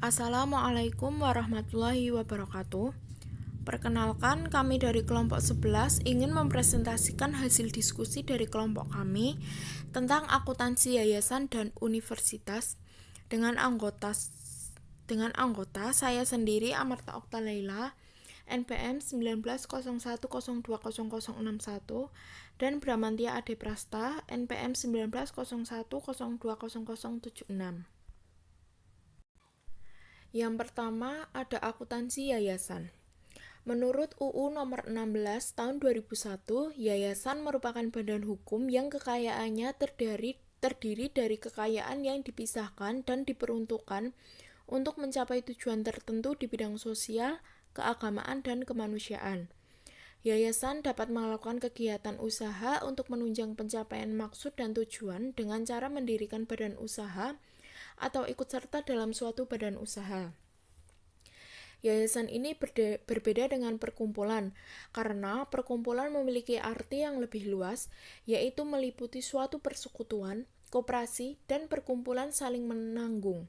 Assalamualaikum warahmatullahi wabarakatuh. Perkenalkan, kami dari kelompok 11 ingin mempresentasikan hasil diskusi dari kelompok kami tentang akuntansi yayasan dan universitas dengan anggota saya sendiri Amarta Okta Laila, NPM 1901020061 dan Bramantia Ade Prasta, NPM 1901020076. Yang pertama ada akuntansi yayasan. Menurut UU Nomor 16 Tahun 2001, yayasan merupakan badan hukum yang kekayaannya terdiri dari kekayaan yang dipisahkan dan diperuntukkan untuk mencapai tujuan tertentu di bidang sosial, keagamaan, dan kemanusiaan. Yayasan dapat melakukan kegiatan usaha untuk menunjang pencapaian maksud dan tujuan dengan cara mendirikan badan usaha atau ikut serta dalam suatu badan usaha. Yayasan ini berbeda dengan perkumpulan, karena perkumpulan memiliki arti yang lebih luas, yaitu meliputi suatu persekutuan, koperasi, dan perkumpulan saling menanggung.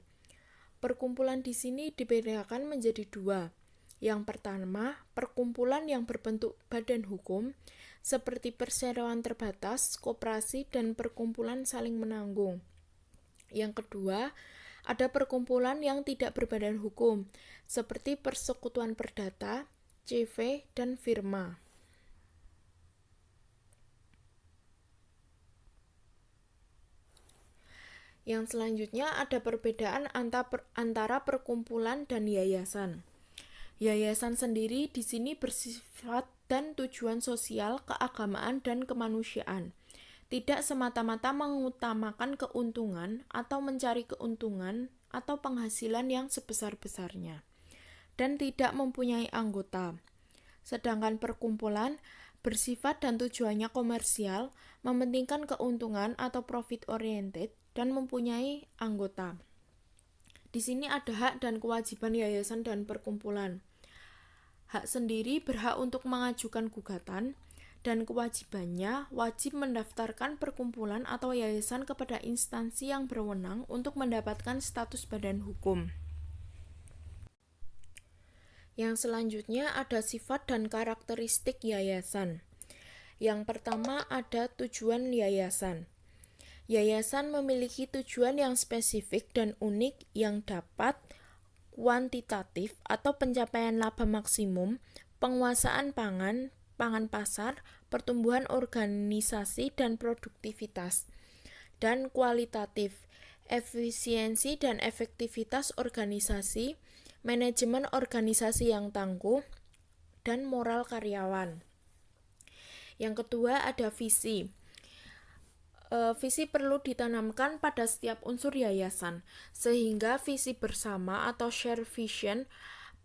Perkumpulan di sini dibedakan menjadi dua. Yang pertama, perkumpulan yang berbentuk badan hukum, seperti perseroan terbatas, koperasi, dan perkumpulan saling menanggung. Yang kedua, ada perkumpulan yang tidak berbadan hukum, seperti persekutuan perdata, CV, dan firma. Yang selanjutnya ada perbedaan antara perkumpulan dan yayasan. Yayasan sendiri di sini bersifat dan tujuan sosial, keagamaan, dan kemanusiaan. Tidak semata-mata mengutamakan keuntungan atau mencari keuntungan atau penghasilan yang sebesar-besarnya, dan tidak mempunyai anggota. Sedangkan perkumpulan bersifat dan tujuannya komersial, mementingkan keuntungan atau profit oriented, dan mempunyai anggota. Di sini ada hak dan kewajiban yayasan dan perkumpulan. Hak sendiri berhak untuk mengajukan gugatan, dan kewajibannya wajib mendaftarkan perkumpulan atau yayasan kepada instansi yang berwenang untuk mendapatkan status badan hukum. Yang selanjutnya ada sifat dan karakteristik yayasan. Yang pertama ada tujuan yayasan. Yayasan memiliki tujuan yang spesifik dan unik yang dapat kuantitatif atau pencapaian laba maksimum, penguasaan pangan pasar, pertumbuhan organisasi dan produktivitas, dan kualitatif, efisiensi dan efektivitas organisasi, manajemen organisasi yang tangguh, dan moral karyawan. Yang kedua ada visi. Visi perlu ditanamkan pada setiap unsur yayasan, sehingga visi bersama atau share vision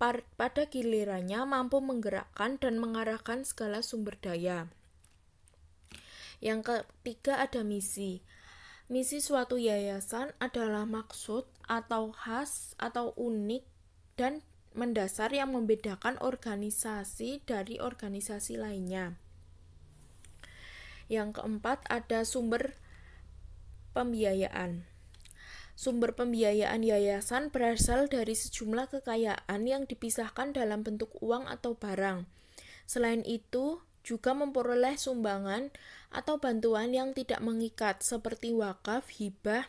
pada gilirannya mampu menggerakkan dan mengarahkan segala sumber daya. Yang ketiga ada misi. Misi suatu yayasan adalah maksud atau khas atau unik dan mendasar yang membedakan organisasi dari organisasi lainnya. Yang keempat ada sumber pembiayaan. Sumber pembiayaan yayasan berasal dari sejumlah kekayaan yang dipisahkan dalam bentuk uang atau barang. Selain itu, juga memperoleh sumbangan atau bantuan yang tidak mengikat seperti wakaf, hibah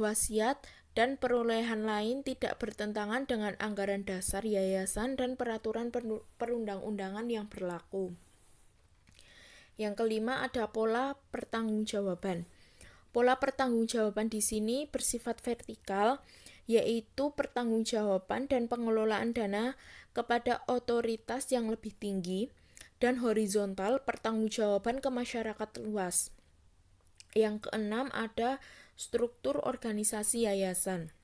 wasiat, dan perolehan lain tidak bertentangan dengan anggaran dasar yayasan dan peraturan perundang-undangan yang berlaku. Yang kelima ada pola pertanggungjawaban. Pola pertanggungjawaban di sini bersifat vertikal, yaitu pertanggungjawaban dan pengelolaan dana kepada otoritas yang lebih tinggi, dan horizontal pertanggungjawaban ke masyarakat luas. Yang keenam ada struktur organisasi yayasan.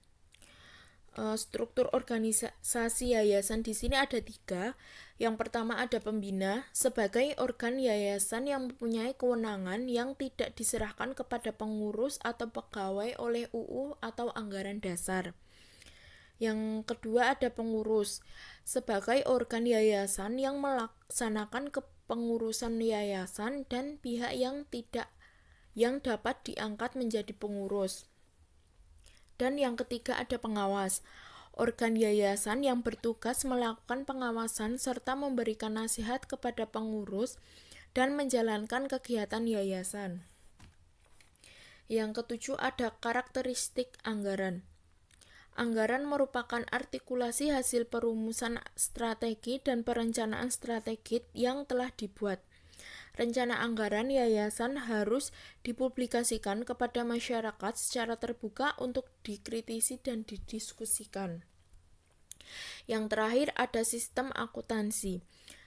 Struktur organisasi yayasan di sini ada 3. Yang pertama ada pembina sebagai organ yayasan yang mempunyai kewenangan yang tidak diserahkan kepada pengurus atau pegawai oleh UU atau anggaran dasar. Yang kedua ada pengurus sebagai organ yayasan yang melaksanakan kepengurusan yayasan dan pihak yang dapat diangkat menjadi pengurus. Dan yang ketiga ada pengawas. Organ yayasan yang bertugas melakukan pengawasan serta memberikan nasihat kepada pengurus dan menjalankan kegiatan yayasan. Yang ketujuh ada karakteristik anggaran. Anggaran merupakan artikulasi hasil perumusan strategi dan perencanaan strategis yang telah dibuat. Rencana anggaran yayasan harus dipublikasikan kepada masyarakat secara terbuka untuk dikritisi dan didiskusikan. Yang terakhir ada sistem akuntansi.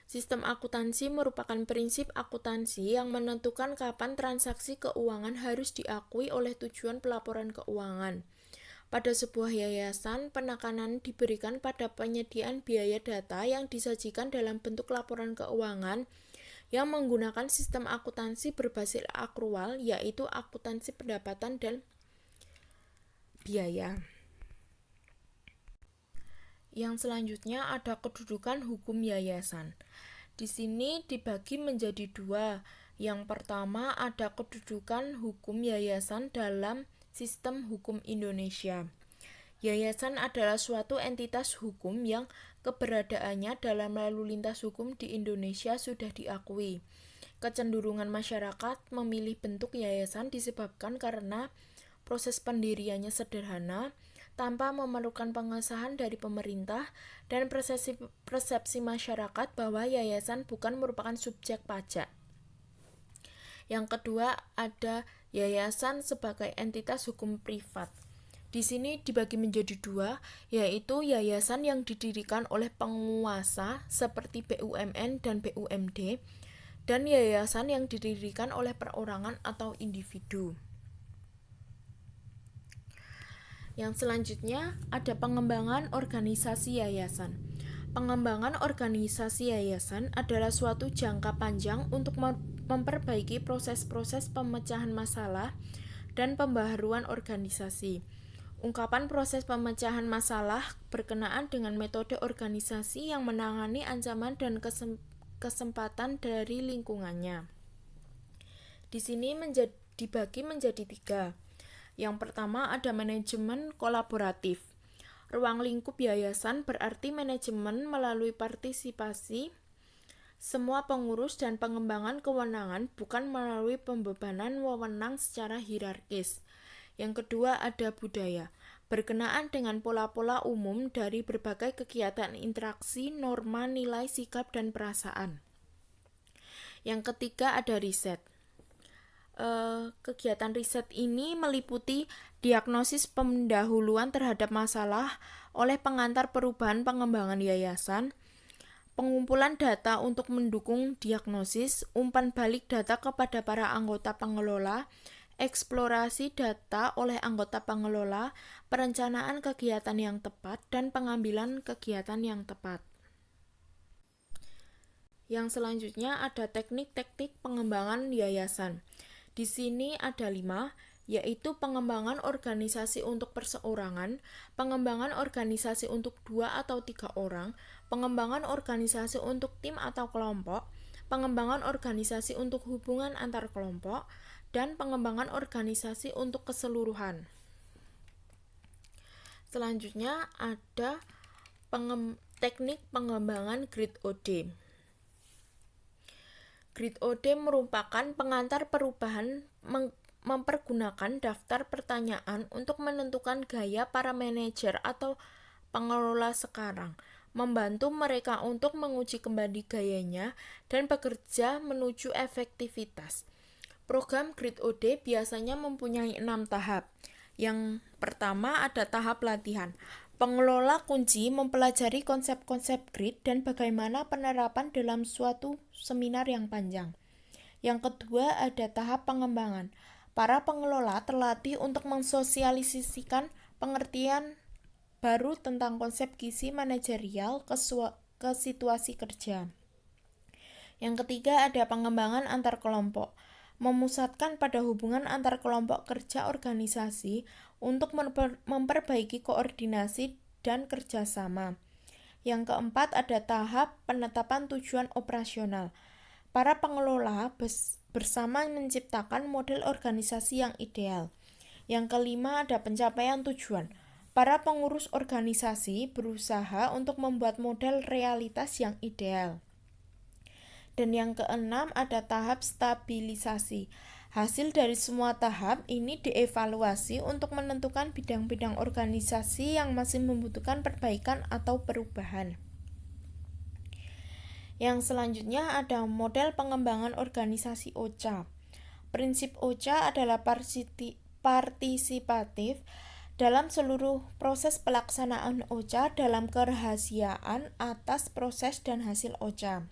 Sistem akuntansi merupakan prinsip akuntansi yang menentukan kapan transaksi keuangan harus diakui oleh tujuan pelaporan keuangan. Pada sebuah yayasan, penekanan diberikan pada penyediaan biaya data yang disajikan dalam bentuk laporan keuangan yang menggunakan sistem akuntansi berbasis akrual, yaitu akuntansi pendapatan dan biaya. Yang selanjutnya ada kedudukan hukum yayasan. Di sini dibagi menjadi dua. Yang pertama ada kedudukan hukum yayasan dalam sistem hukum Indonesia. Yayasan adalah suatu entitas hukum yang keberadaannya dalam lalu lintas hukum di Indonesia sudah diakui. Kecenderungan masyarakat memilih bentuk yayasan disebabkan karena proses pendiriannya sederhana, tanpa memerlukan pengesahan dari pemerintah, dan persepsi masyarakat bahwa yayasan bukan merupakan subjek pajak. Yang kedua ada yayasan sebagai entitas hukum privat. Di sini dibagi menjadi dua, yaitu yayasan yang didirikan oleh penguasa seperti BUMN dan BUMD, dan yayasan yang didirikan oleh perorangan atau individu. Yang selanjutnya ada pengembangan organisasi yayasan. Pengembangan organisasi yayasan adalah suatu jangka panjang untuk memperbaiki proses-proses pemecahan masalah dan pembaharuan organisasi. Ungkapan proses pemecahan masalah berkenaan dengan metode organisasi yang menangani ancaman dan kesempatan dari lingkungannya. Di sini dibagi menjadi tiga. Yang pertama ada manajemen kolaboratif. Ruang lingkup yayasan berarti manajemen melalui partisipasi semua pengurus dan pengembangan kewenangan, bukan melalui pembebanan wewenang secara hierarkis. Yang kedua ada budaya. Berkenaan dengan pola-pola umum dari berbagai kegiatan interaksi, norma, nilai, sikap, dan perasaan. Yang ketiga ada riset. Kegiatan riset ini meliputi diagnosis pendahuluan terhadap masalah oleh pengantar perubahan pengembangan yayasan, pengumpulan data untuk mendukung diagnosis, umpan balik data kepada para anggota pengelola, eksplorasi data oleh anggota pengelola, perencanaan kegiatan yang tepat, dan pengambilan kegiatan yang tepat. Yang selanjutnya ada teknik-teknik pengembangan yayasan. Di sini ada 5, yaitu pengembangan organisasi untuk perseorangan, pengembangan organisasi untuk 2 atau 3 orang, pengembangan organisasi untuk tim atau kelompok, pengembangan organisasi untuk hubungan antar kelompok, dan pengembangan organisasi untuk keseluruhan. Selanjutnya ada teknik pengembangan Grid OD. Grid OD merupakan pengantar perubahan mempergunakan daftar pertanyaan untuk menentukan gaya para manajer atau pengelola sekarang, membantu mereka untuk menguji kembali gayanya dan bekerja menuju efektivitas. Program Grid OD biasanya mempunyai 6 tahap. Yang pertama ada tahap latihan. Pengelola kunci mempelajari konsep-konsep grid dan bagaimana penerapan dalam suatu seminar yang panjang. Yang kedua ada tahap pengembangan. Para pengelola terlatih untuk mensosialisasikan pengertian baru tentang konsep gizi manajerial ke situasi kerja. Yang ketiga ada pengembangan antar kelompok. Memusatkan pada hubungan antar kelompok kerja organisasi untuk memperbaiki koordinasi dan kerjasama. Yang keempat ada tahap penetapan tujuan operasional. Para pengelola bersama menciptakan model organisasi yang ideal. Yang kelima ada pencapaian tujuan. Para pengurus organisasi berusaha untuk membuat model realitas yang ideal. Dan yang keenam ada tahap stabilisasi. Hasil dari semua tahap ini dievaluasi untuk menentukan bidang-bidang organisasi yang masih membutuhkan perbaikan atau perubahan. Yang selanjutnya ada model pengembangan organisasi OCA. Prinsip OCA adalah partisipatif dalam seluruh proses pelaksanaan OCA dalam kerahasiaan atas proses dan hasil OCA.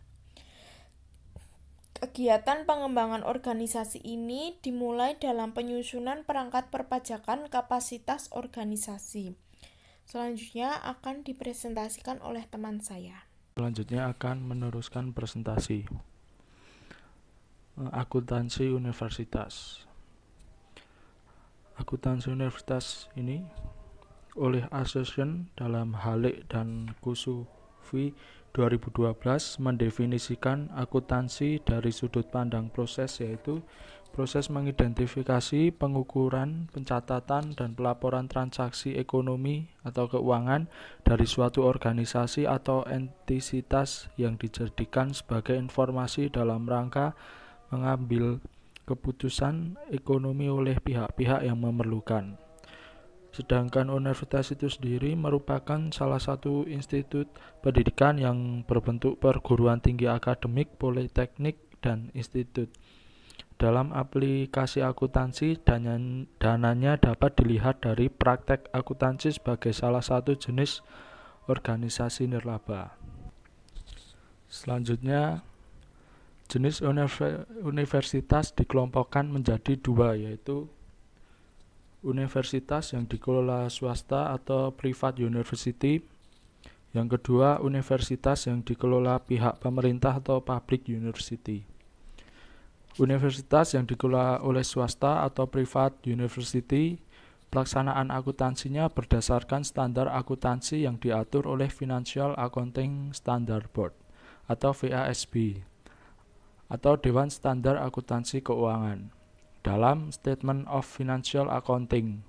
Kegiatan pengembangan organisasi ini dimulai dalam penyusunan perangkat perpajakan kapasitas organisasi. Selanjutnya akan dipresentasikan oleh teman saya. Selanjutnya akan meneruskan presentasi. Akuntansi universitas. Akuntansi universitas ini oleh Association dalam Halik dan Kusufi 2012 mendefinisikan akuntansi dari sudut pandang proses, yaitu proses mengidentifikasi, pengukuran, pencatatan, dan pelaporan transaksi ekonomi atau keuangan dari suatu organisasi atau entitas yang dijadikan sebagai informasi dalam rangka mengambil keputusan ekonomi oleh pihak-pihak yang memerlukan. Sedangkan universitas itu sendiri merupakan salah satu institut pendidikan yang berbentuk perguruan tinggi akademik, politeknik, dan institut. Dalam aplikasi akuntansi, dananya dapat dilihat dari praktek akuntansi sebagai salah satu jenis organisasi nirlaba. Selanjutnya, jenis universitas dikelompokkan menjadi dua, yaitu universitas yang dikelola swasta atau private university. Yang kedua, universitas yang dikelola pihak pemerintah atau public university. Universitas yang dikelola oleh swasta atau private university, pelaksanaan akuntansinya berdasarkan standar akuntansi yang diatur oleh Financial Accounting Standard Board atau FASB atau Dewan Standar Akuntansi Keuangan. Dalam Statement of Financial Accounting,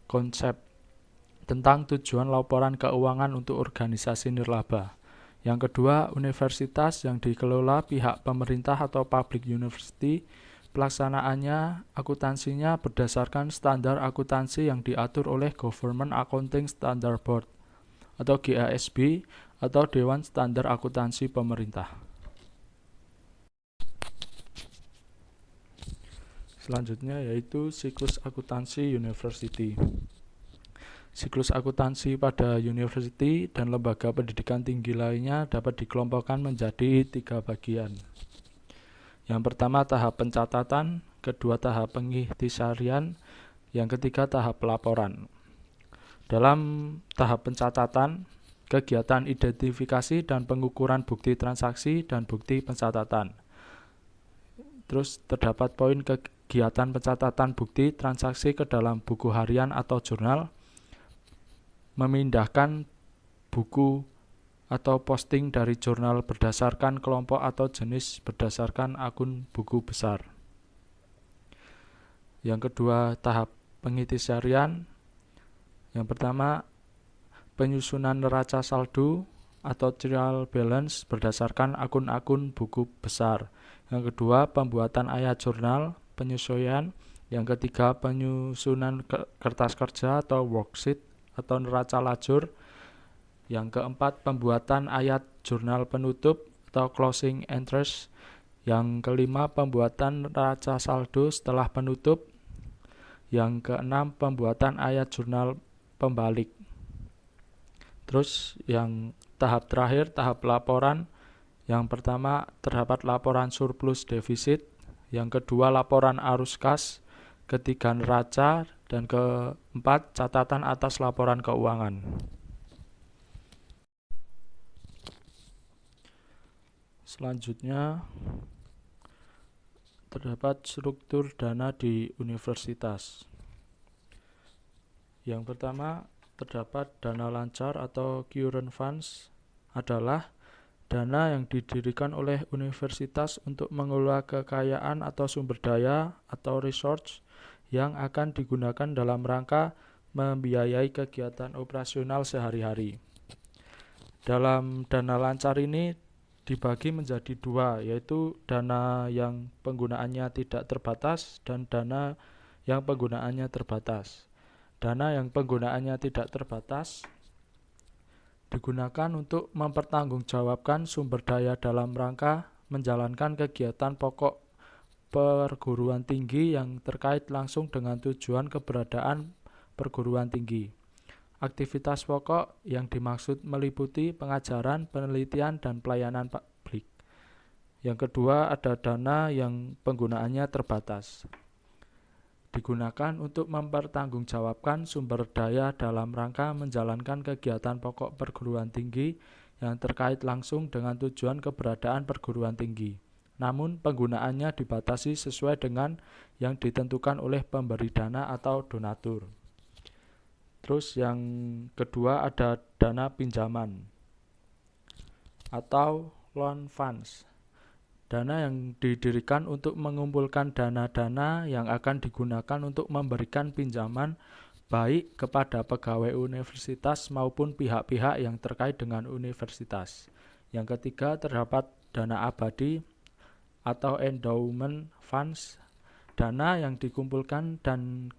konsep tentang tujuan laporan keuangan untuk organisasi nirlaba. Yang kedua, universitas yang dikelola pihak pemerintah atau public university, pelaksanaannya akuntansinya berdasarkan standar akuntansi yang diatur oleh Government Accounting Standard Board atau GASB atau Dewan Standar Akuntansi Pemerintah. Selanjutnya yaitu siklus akuntansi university. Siklus akuntansi pada university dan lembaga pendidikan tinggi lainnya dapat dikelompokkan menjadi 3 bagian. Yang pertama tahap pencatatan, kedua tahap pengikhtisarian, yang ketiga tahap pelaporan. Dalam tahap pencatatan, kegiatan identifikasi dan pengukuran bukti transaksi dan bukti pencatatan. Terus terdapat poin kegiatan pencatatan bukti transaksi ke dalam buku harian atau jurnal, memindahkan buku atau posting dari jurnal berdasarkan kelompok atau jenis berdasarkan akun buku besar. Yang kedua, tahap pengikhtisarian. Yang pertama, penyusunan neraca saldo atau trial balance berdasarkan akun-akun buku besar. Yang kedua, pembuatan ayat jurnal, penyesuaian. Yang ketiga, penyusunan kertas kerja atau worksheet atau neraca lajur. Yang keempat, pembuatan ayat jurnal penutup atau closing entries. Yang kelima, pembuatan neraca saldo setelah penutup. Yang keenam, pembuatan ayat jurnal pembalik. Terus yang tahap terakhir, tahap laporan. Yang pertama terdapat laporan surplus defisit, yang kedua laporan arus kas, ketiga neraca, dan keempat catatan atas laporan keuangan. Selanjutnya terdapat struktur dana di universitas. Yang pertama terdapat dana lancar atau current funds, adalah dana yang didirikan oleh universitas untuk mengelola kekayaan atau sumber daya atau resource yang akan digunakan dalam rangka membiayai kegiatan operasional sehari-hari. Dalam dana lancar ini dibagi menjadi dua, yaitu dana yang penggunaannya tidak terbatas dan dana yang penggunaannya terbatas. Dana yang penggunaannya tidak terbatas digunakan untuk mempertanggungjawabkan sumber daya dalam rangka menjalankan kegiatan pokok perguruan tinggi yang terkait langsung dengan tujuan keberadaan perguruan tinggi. Aktivitas pokok yang dimaksud meliputi pengajaran, penelitian, dan pelayanan publik. Yang kedua, ada dana yang penggunaannya terbatas. Digunakan untuk mempertanggungjawabkan sumber daya dalam rangka menjalankan kegiatan pokok perguruan tinggi yang terkait langsung dengan tujuan keberadaan perguruan tinggi. Namun penggunaannya dibatasi sesuai dengan yang ditentukan oleh pemberi dana atau donatur. Terus yang kedua ada dana pinjaman atau loan funds. Dana yang didirikan untuk mengumpulkan dana-dana yang akan digunakan untuk memberikan pinjaman baik kepada pegawai universitas maupun pihak-pihak yang terkait dengan universitas. Yang ketiga terdapat dana abadi atau endowment funds, dana yang dikumpulkan dan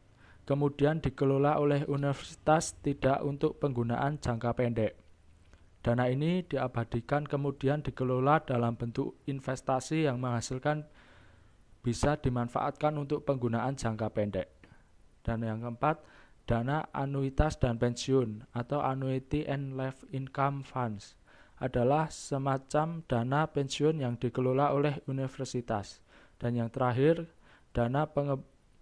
kemudian dikelola oleh universitas tidak untuk penggunaan jangka pendek. Dana ini diabadikan kemudian dikelola dalam bentuk investasi yang menghasilkan bisa dimanfaatkan untuk penggunaan jangka pendek. Dan yang keempat, dana anuitas dan pensiun atau annuity and life income funds adalah semacam dana pensiun yang dikelola oleh universitas. Dan yang terakhir, dana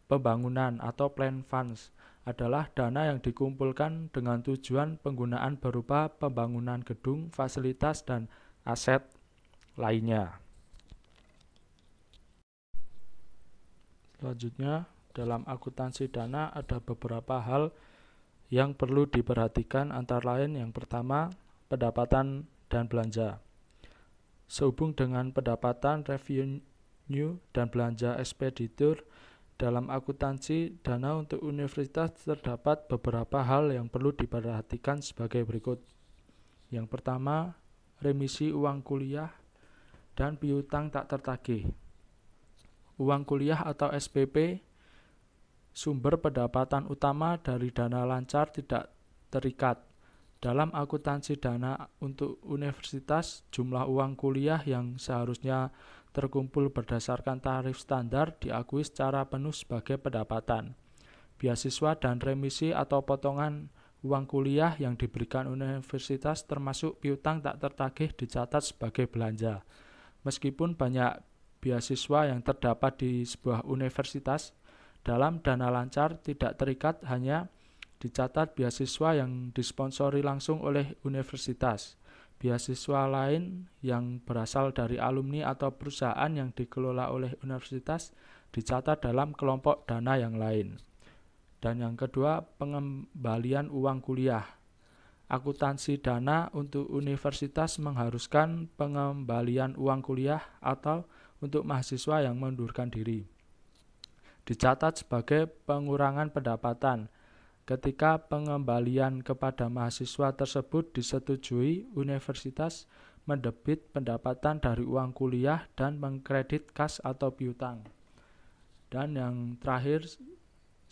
pembangunan atau plan funds adalah dana yang dikumpulkan dengan tujuan penggunaan berupa pembangunan gedung, fasilitas, dan aset lainnya. Selanjutnya, dalam akuntansi dana ada beberapa hal yang perlu diperhatikan, antara lain yang pertama, pendapatan dan belanja. Sehubung dengan pendapatan, revenue, dan belanja ekspeditur, dalam akuntansi dana untuk universitas terdapat beberapa hal yang perlu diperhatikan sebagai berikut. Yang pertama, remisi uang kuliah dan piutang tak tertagih. Uang kuliah atau SPP, sumber pendapatan utama dari dana lancar, tidak terikat. Dalam akuntansi dana untuk universitas, jumlah uang kuliah yang seharusnya terkumpul berdasarkan tarif standar diakui secara penuh sebagai pendapatan. Beasiswa dan remisi atau potongan uang kuliah yang diberikan universitas termasuk piutang tak tertagih dicatat sebagai belanja. Meskipun banyak beasiswa yang terdapat di sebuah universitas, dalam dana lancar tidak terikat, hanya dicatat beasiswa yang disponsori langsung oleh universitas. Beasiswa lain yang berasal dari alumni atau perusahaan yang dikelola oleh universitas dicatat dalam kelompok dana yang lain. Dan yang kedua, pengembalian uang kuliah. Akuntansi dana untuk universitas mengharuskan pengembalian uang kuliah atau untuk mahasiswa yang mengundurkan diri. Dicatat sebagai pengurangan pendapatan. Ketika pengembalian kepada mahasiswa tersebut disetujui, universitas mendebit pendapatan dari uang kuliah dan mengkredit kas atau piutang. Dan yang terakhir,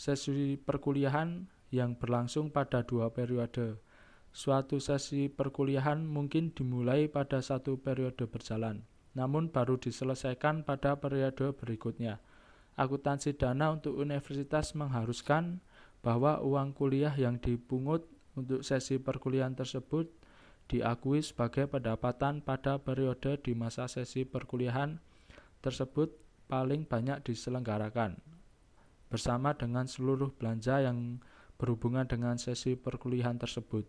sesi perkuliahan yang berlangsung pada 2 periode. Suatu sesi perkuliahan mungkin dimulai pada 1 periode berjalan, namun baru diselesaikan pada periode berikutnya. Akuntansi dana untuk universitas mengharuskan bahwa uang kuliah yang dipungut untuk sesi perkuliahan tersebut diakui sebagai pendapatan pada periode di masa sesi perkuliahan tersebut paling banyak diselenggarakan, bersama dengan seluruh belanja yang berhubungan dengan sesi perkuliahan tersebut.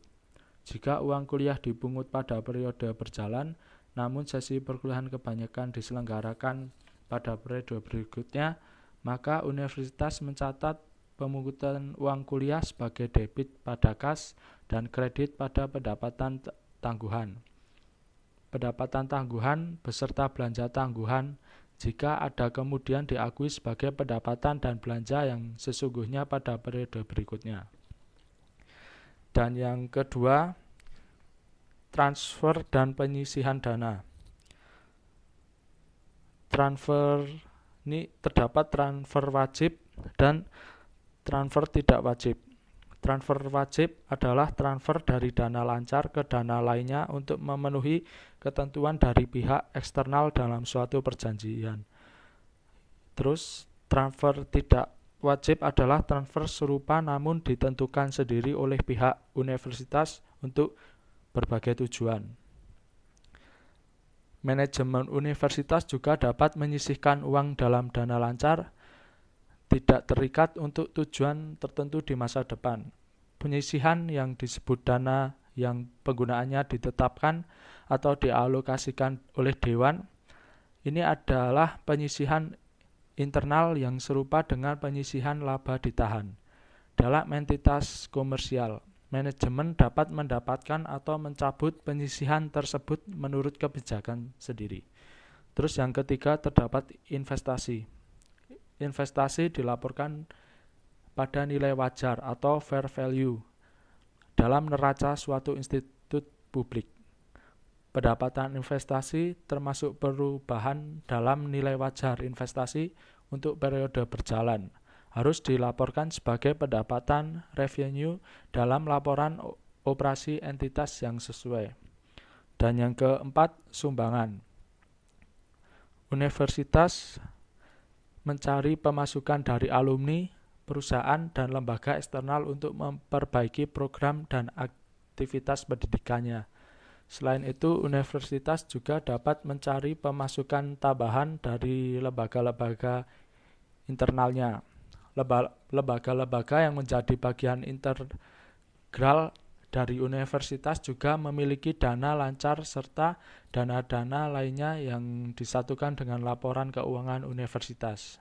Jika uang kuliah dipungut pada periode berjalan, namun sesi perkuliahan kebanyakan diselenggarakan pada periode berikutnya, maka universitas mencatat pemungutan uang kuliah sebagai debit pada kas dan kredit pada pendapatan tangguhan. Pendapatan tangguhan beserta belanja tangguhan jika ada kemudian diakui sebagai pendapatan dan belanja yang sesungguhnya pada periode berikutnya. Dan yang kedua, transfer dan penyisihan dana. Transfer ini terdapat transfer wajib dan transfer tidak wajib. Transfer wajib adalah transfer dari dana lancar ke dana lainnya untuk memenuhi ketentuan dari pihak eksternal dalam suatu perjanjian. Terus, transfer tidak wajib adalah transfer serupa namun ditentukan sendiri oleh pihak universitas untuk berbagai tujuan. Manajemen universitas juga dapat menyisihkan uang dalam dana lancar tidak terikat untuk tujuan tertentu di masa depan. Penyisihan yang disebut dana yang penggunaannya ditetapkan atau dialokasikan oleh dewan, ini adalah penyisihan internal yang serupa dengan penyisihan laba ditahan. Dalam entitas komersial, manajemen dapat mendapatkan atau mencabut penyisihan tersebut menurut kebijakan sendiri. Terus yang ketiga, terdapat investasi. Investasi dilaporkan pada nilai wajar atau fair value dalam neraca suatu institut publik. Pendapatan investasi termasuk perubahan dalam nilai wajar investasi untuk periode berjalan harus dilaporkan sebagai pendapatan revenue dalam laporan operasi entitas yang sesuai. Dan yang keempat, sumbangan. Universitas mencari pemasukan dari alumni, perusahaan, dan lembaga eksternal untuk memperbaiki program dan aktivitas pendidikannya. Selain itu, universitas juga dapat mencari pemasukan tambahan dari lembaga-lembaga internalnya. Lembaga-lembaga yang menjadi bagian integral dari universitas juga memiliki dana lancar serta dana-dana lainnya yang disatukan dengan laporan keuangan universitas.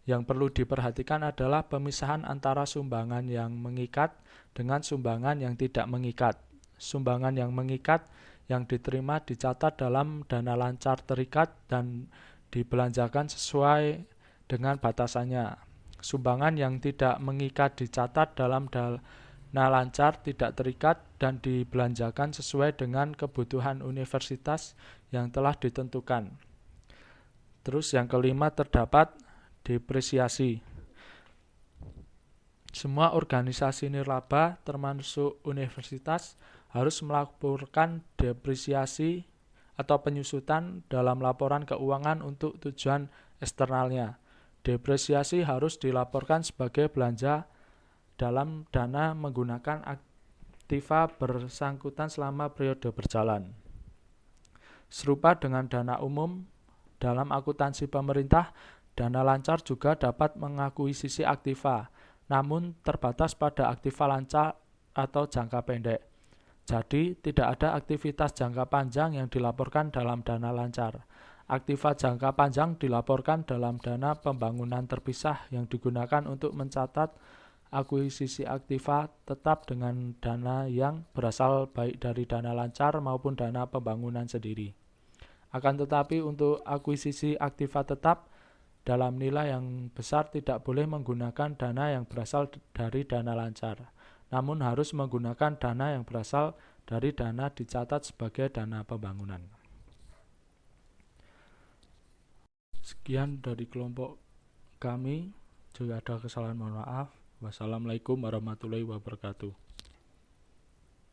Yang perlu diperhatikan adalah pemisahan antara sumbangan yang mengikat dengan sumbangan yang tidak mengikat. Sumbangan yang mengikat yang diterima dicatat dalam dana lancar terikat dan dibelanjakan sesuai dengan batasannya. Sumbangan yang tidak mengikat dicatat dalam dana lancar tidak terikat dan dibelanjakan sesuai dengan kebutuhan universitas yang telah ditentukan. Terus yang kelima, terdapat depresiasi. Semua organisasi nirlaba termasuk universitas harus melaporkan depresiasi atau penyusutan dalam laporan keuangan untuk tujuan eksternalnya. Depresiasi harus dilaporkan sebagai belanja dalam dana menggunakan aktiva bersangkutan selama periode berjalan. Serupa dengan dana umum, dalam akuntansi pemerintah, dana lancar juga dapat mengakuisisi aktiva, namun terbatas pada aktiva lancar atau jangka pendek. Jadi, tidak ada aktivitas jangka panjang yang dilaporkan dalam dana lancar. Aktiva jangka panjang dilaporkan dalam dana pembangunan terpisah yang digunakan untuk mencatat akuisisi aktiva tetap dengan dana yang berasal baik dari dana lancar maupun dana pembangunan sendiri. Akan tetapi untuk akuisisi aktiva tetap dalam nilai yang besar tidak boleh menggunakan dana yang berasal dari dana lancar, namun harus menggunakan dana yang berasal dari dana dicatat sebagai dana pembangunan. Sekian dari kelompok kami. Jika ada kesalahan mohon maaf. Wassalamualaikum warahmatullahi wabarakatuh.